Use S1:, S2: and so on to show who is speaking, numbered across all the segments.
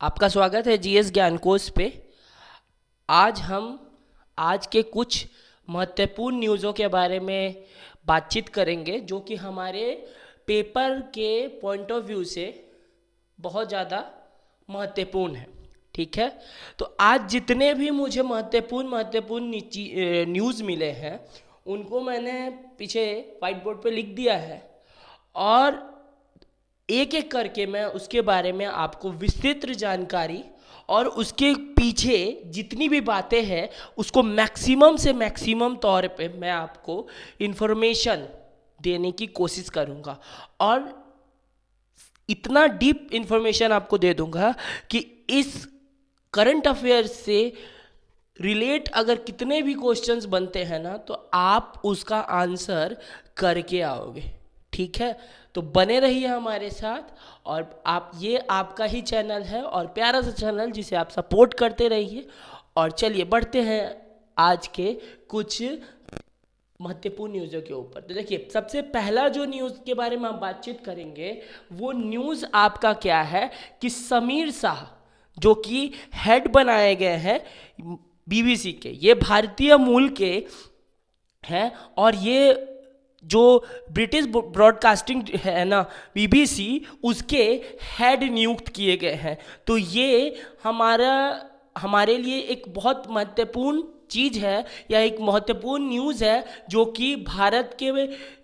S1: आपका स्वागत है जीएस ज्ञान कोश पे। आज हम आज के कुछ महत्वपूर्ण न्यूज़ों के बारे में बातचीत करेंगे जो कि हमारे पेपर के पॉइंट ऑफ व्यू से बहुत ज़्यादा महत्वपूर्ण है। ठीक है, तो आज जितने भी मुझे महत्वपूर्ण न्यूज़ मिले हैं उनको मैंने पीछे वाइट बोर्ड पे लिख दिया है और एक एक करके मैं उसके बारे में आपको विस्तृत जानकारी और उसके पीछे जितनी भी बातें हैं उसको मैक्सिमम से मैक्सिमम तौर पे मैं आपको इन्फॉर्मेशन देने की कोशिश करूँगा और इतना डीप इन्फॉर्मेशन आपको दे दूँगा कि इस करंट अफेयर्स से रिलेट अगर कितने भी क्वेश्चंस बनते हैं ना तो आप उसका आंसर करके आओगे। ठीक है, तो बने रहिए हमारे साथ और आप ये आपका ही चैनल है और प्यारा सा चैनल जिसे आप सपोर्ट करते रहिए। और चलिए बढ़ते हैं आज के कुछ महत्वपूर्ण न्यूज़ों के ऊपर। तो देखिए, सबसे पहला जो न्यूज़ के बारे में हम बातचीत करेंगे वो न्यूज़ आपका क्या है कि समीर शाह जो कि हेड बनाए गए हैं बीबीसी के, ये भारतीय मूल के हैं और ये जो ब्रिटिश ब्रॉडकास्टिंग है ना बीबीसी, उसके हेड नियुक्त किए गए हैं। तो ये हमारे लिए एक बहुत महत्वपूर्ण चीज़ है या एक महत्वपूर्ण न्यूज़ है जो कि भारत के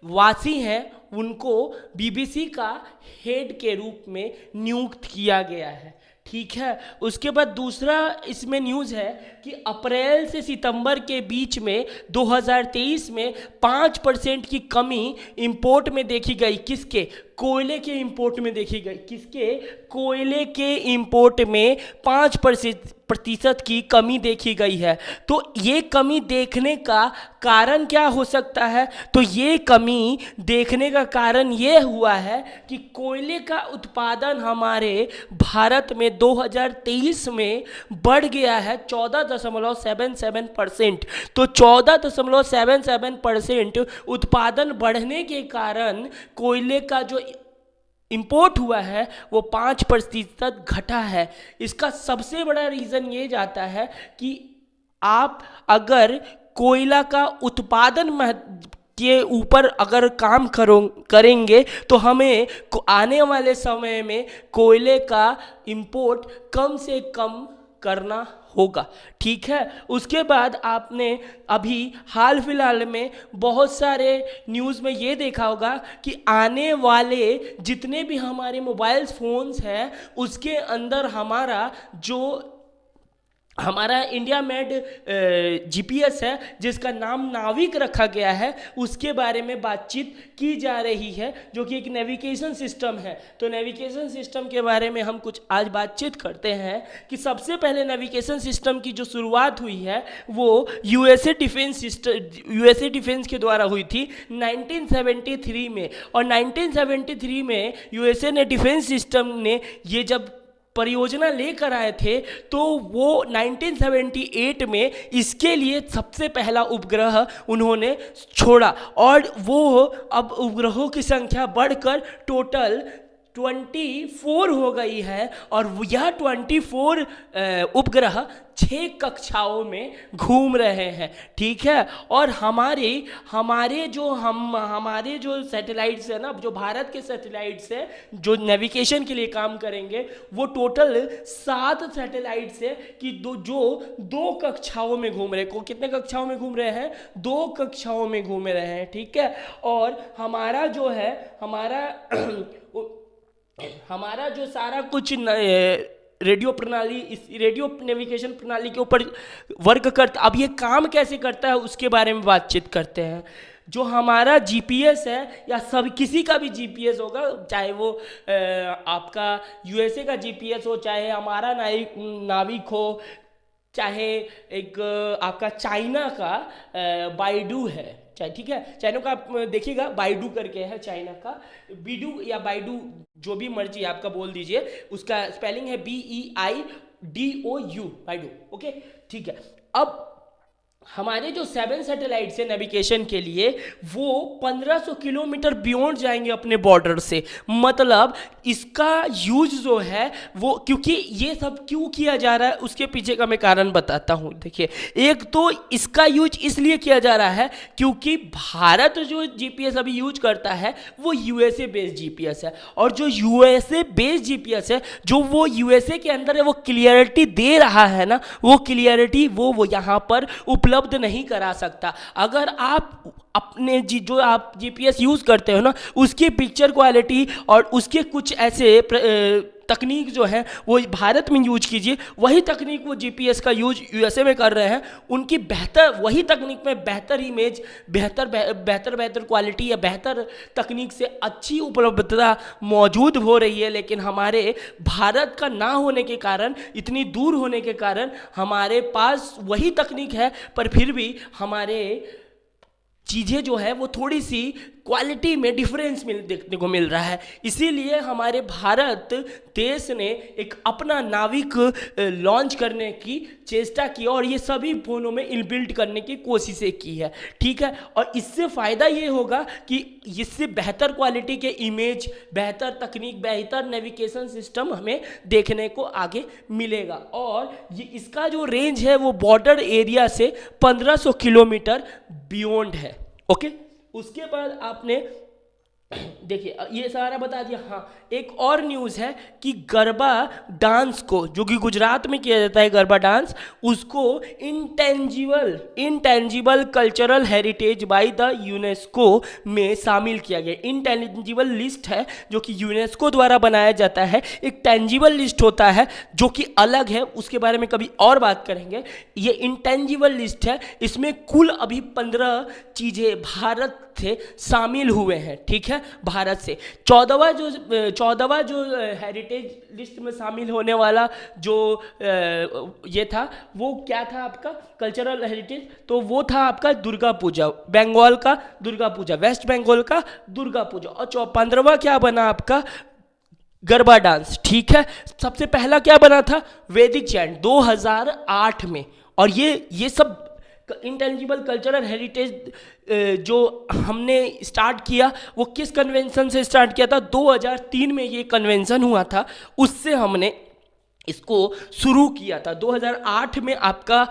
S1: वासी हैं उनको बीबीसी का हेड के रूप में नियुक्त किया गया है। ठीक है, उसके बाद दूसरा इसमें न्यूज़ है कि अप्रैल से सितंबर के बीच में 2023 में 5% की कमी इंपोर्ट में देखी गई। किसके? कोयले के इंपोर्ट में देखी गई। किसके? कोयले के इंपोर्ट में 5% की कमी देखी गई है। तो ये कमी देखने का कारण क्या हो सकता है? तो ये कमी देखने का कारण ये हुआ है कि कोयले का उत्पादन हमारे भारत में 2023 में बढ़ गया है 14.77%। तो 14.77% उत्पादन बढ़ने के कारण कोयले का जो इंपोर्ट हुआ है वो 5% घटा है। इसका सबसे बड़ा रीज़न ये जाता है कि आप अगर कोयला का उत्पादन के ऊपर अगर काम करेंगे तो हमें आने वाले समय में कोयले का इंपोर्ट कम से कम करना होगा। ठीक है, उसके बाद आपने अभी हाल फिलहाल में बहुत सारे न्यूज़ में ये देखा होगा कि आने वाले जितने भी हमारे मोबाइल फ़ोन्स हैं उसके अंदर हमारा इंडिया मेड जीपीएस है जिसका नाम नाविक रखा गया है, उसके बारे में बातचीत की जा रही है जो कि एक नेविगेशन सिस्टम है। तो नेविगेशन सिस्टम के बारे में हम कुछ आज बातचीत करते हैं कि सबसे पहले नेविगेशन सिस्टम की जो शुरुआत हुई है वो यूएसए डिफेंस के द्वारा हुई थी 1973 में। और 1973 में यूएसए ने डिफेंस सिस्टम ने ये जब परियोजना लेकर आए थे तो वो 1978 में इसके लिए सबसे पहला उपग्रह उन्होंने छोड़ा और वो अब उपग्रहों की संख्या बढ़कर टोटल 24 हो गई है और यह 24 उपग्रह 6 कक्षाओं में घूम रहे हैं। ठीक है, और हमारे जो सैटेलाइट्स है ना, जो भारत के सैटेलाइट्स है जो नेविगेशन के लिए काम करेंगे, वो टोटल 7 सैटेलाइट्स है कि जो 2 कक्षाओं में घूम रहे। कितने कक्षाओं में घूम रहे हैं? 2 कक्षाओं में घूम रहे हैं। ठीक है, और हमारा जो सारा कुछ रेडियो प्रणाली, इस रेडियो नेविगेशन प्रणाली के ऊपर वर्क करता, अब ये काम कैसे करता है उसके बारे में बातचीत करते हैं। जो हमारा जीपीएस है या किसी का भी जीपीएस होगा, चाहे वो आपका यूएसए का जीपीएस हो, चाहे हमारा नाविक हो, चाहे एक आपका चाइना का बाइडू है। ठीक है, चाइना का आप देखिएगा बाइडू करके है, चाइना का बीडू या बाइडू जो भी मर्जी आपका बोल दीजिए, उसका स्पेलिंग है BEIDOU, बाइडू। ओके, ठीक है। अब हमारे जो 7 सैटेलाइट्स है नेविगेशन के लिए, वो 1500 किलोमीटर बियॉन्ड जाएंगे अपने बॉर्डर से। मतलब इसका यूज जो है वो, क्योंकि ये सब क्यों किया जा रहा है उसके पीछे का मैं कारण बताता हूँ। देखिए, एक तो इसका यूज इसलिए किया जा रहा है क्योंकि भारत जो जीपीएस अभी यूज करता है वो यूएसए बेस्ड जीपीएस है, और जो यूएसए बेस्ड जीपीएस है, जो वो यूएसए के अंदर है, वो क्लियरिटी दे रहा है ना, वो क्लियरिटी वो यहाँ पर उपलब्ध नहीं करा सकता। अगर आप अपने जो आप जीपीएस यूज करते हो ना, उसकी पिक्चर क्वालिटी और उसके कुछ ऐसे तकनीक जो है वो भारत में यूज कीजिए, वही तकनीक वो जीपीएस का यूज यूएसए में कर रहे हैं, उनकी बेहतर, वही तकनीक में बेहतर इमेज, बेहतर क्वालिटी या बेहतर तकनीक से अच्छी उपलब्धता मौजूद हो रही है। लेकिन हमारे भारत का ना होने के कारण, इतनी दूर होने के कारण, हमारे पास वही तकनीक है पर फिर भी हमारे चीज़ें जो है वो थोड़ी सी क्वालिटी में डिफरेंस देखने को मिल रहा है। इसीलिए हमारे भारत देश ने एक अपना नाविक लॉन्च करने की चेष्टा की और ये सभी फ़ोनों में इनबिल्ट करने की कोशिशें की है, ठीक है। और इससे फ़ायदा ये होगा कि इससे बेहतर क्वालिटी के इमेज, बेहतर तकनीक, बेहतर नेविगेशन सिस्टम हमें देखने को आगे मिलेगा। और ये इसका जो रेंज है वो बॉर्डर एरिया से 1500 किलोमीटर बियॉन्ड है, ओके। उसके बाद आपने देखिए ये सारा बता दिया। हाँ, एक और न्यूज़ है कि गरबा डांस को, जो कि गुजरात में किया जाता है गरबा डांस, उसको intangible cultural heritage by the UNESCO में शामिल किया गया। इंटेंजिबल लिस्ट है जो कि यूनेस्को द्वारा बनाया जाता है, एक टेंजिबल लिस्ट होता है जो कि अलग है, उसके बारे में कभी और बात करेंगे। ये इंटेंजिबल लिस्ट है, इसमें कुल अभी 15 चीज़ें भारत से शामिल हुए हैं, ठीक है। भारत से 14वां जो हेरिटेज लिस्ट में शामिल होने वाला जो ये था, वो क्या था आपका कल्चरल हेरिटेज, तो वो था आपका दुर्गा पूजा, बंगाल का दुर्गा पूजा, वेस्ट बंगाल का दुर्गा पूजा। और 15वां क्या बना आपका गरबा डांस, ठीक है। सबसे पहला क्या बना था वैदिक चैंट 2008 में। और ये सब इंटेंजिबल कल्चरल हेरिटेज जो हमने स्टार्ट किया वो किस कन्वेंशन से स्टार्ट किया था, 2003 में ये कन्वेंशन हुआ था, उससे हमने इसको शुरू किया था। 2008 में आपका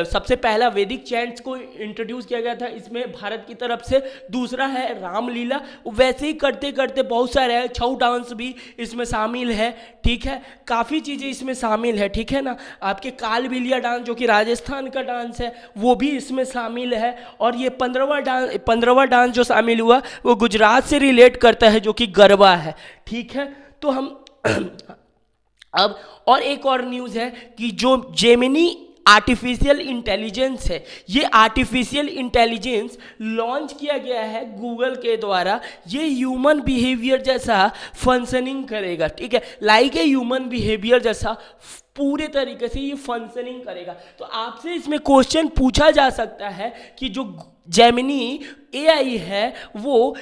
S1: सबसे पहला वैदिक चैंट्स को इंट्रोड्यूस किया गया था इसमें भारत की तरफ से। दूसरा है रामलीला, वैसे ही करते करते बहुत सारे हैं, छऊ डांस भी इसमें शामिल है, ठीक है। काफ़ी चीज़ें इसमें शामिल है, ठीक है ना। आपके कालबिलिया डांस जो कि राजस्थान का डांस है वो भी इसमें शामिल है। और ये 15वां डांस जो शामिल हुआ वो गुजरात से रिलेट करता है जो कि गरबा है, ठीक है। तो हम अब और एक और न्यूज़ है कि जो जेमिनी आर्टिफिशियल इंटेलिजेंस है, ये आर्टिफिशियल इंटेलिजेंस लॉन्च किया गया है गूगल के द्वारा। ये ह्यूमन बिहेवियर जैसा फंक्शनिंग करेगा, ठीक है, लाइक ए ह्यूमन बिहेवियर जैसा पूरे तरीके से ये फंक्शनिंग करेगा। तो आपसे इसमें क्वेश्चन पूछा जा सकता है कि जो जेमिनी एआई है वो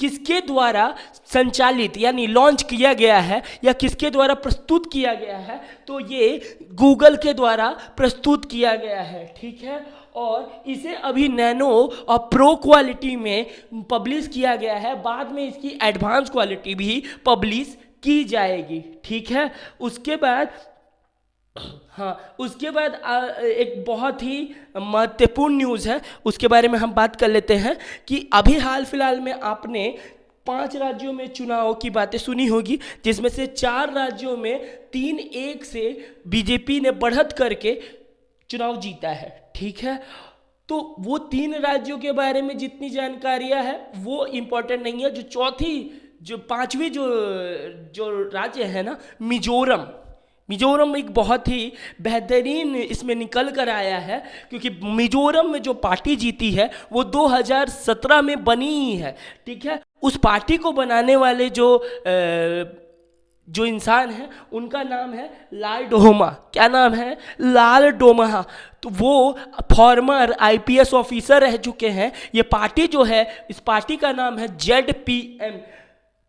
S1: किसके द्वारा संचालित यानी लॉन्च किया गया है या किसके द्वारा प्रस्तुत किया गया है, तो ये गूगल के द्वारा प्रस्तुत किया गया है, ठीक है। और इसे अभी नैनो और प्रो क्वालिटी में पब्लिश किया गया है, बाद में इसकी एडवांस क्वालिटी भी पब्लिश की जाएगी, ठीक है। उसके बाद एक बहुत ही महत्वपूर्ण न्यूज़ है, उसके बारे में हम बात कर लेते हैं कि अभी हाल फिलहाल में आपने 5 राज्यों में चुनाव की बातें सुनी होगी, जिसमें से 4 राज्यों में 3-1 से बीजेपी ने बढ़त करके चुनाव जीता है, ठीक है। तो वो 3 राज्यों के बारे में जितनी जानकारियां है वो इम्पोर्टेंट नहीं है। जो 5वीं जो राज्य है ना, मिजोरम एक बहुत ही बेहतरीन इसमें निकल कर आया है, क्योंकि मिजोरम में जो पार्टी जीती है वो 2017 में बनी ही है, ठीक है। उस पार्टी को बनाने वाले जो इंसान है उनका नाम है लाल डोमा। क्या नाम है? लाल डोमा। तो वो फॉर्मर आईपीएस ऑफिसर रह चुके हैं। ये पार्टी जो है, इस पार्टी का नाम है ZPM,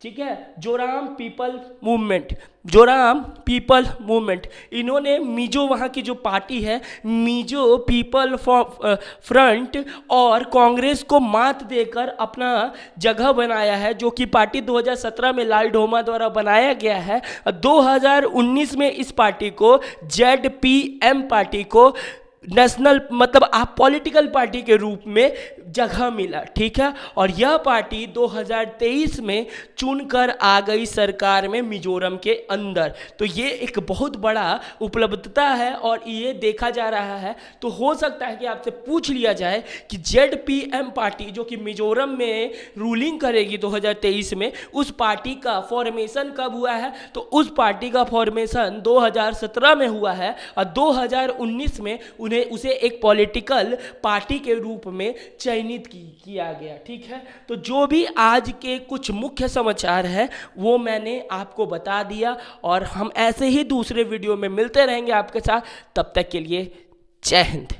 S1: ठीक है, जोराम पीपल मूवमेंट, इन्होंने मिजो, वहाँ की जो पार्टी है मिजो पीपल फ्रंट और कांग्रेस को मात देकर अपना जगह बनाया है, जो कि पार्टी 2017 में लाल ढोमा द्वारा बनाया गया है। 2019 में इस पार्टी को ZPM पार्टी को नेशनल मतलब आप पॉलिटिकल पार्टी के रूप में जगह मिला, ठीक है। और यह पार्टी 2023 में चुनकर आ गई सरकार में मिजोरम के अंदर। तो ये एक बहुत बड़ा उपलब्धता है और ये देखा जा रहा है। तो हो सकता है कि आपसे पूछ लिया जाए कि ZPM पार्टी जो कि मिजोरम में रूलिंग करेगी 2023 में, उस पार्टी का फॉर्मेशन कब हुआ है? तो उस पार्टी का फॉर्मेशन 2017 में हुआ है और 2019 में उसे एक पॉलिटिकल पार्टी के रूप में चयनित किया गया, ठीक है। तो जो भी आज के कुछ मुख्य समाचार है वो मैंने आपको बता दिया और हम ऐसे ही दूसरे वीडियो में मिलते रहेंगे आपके साथ। तब तक के लिए जय हिंद।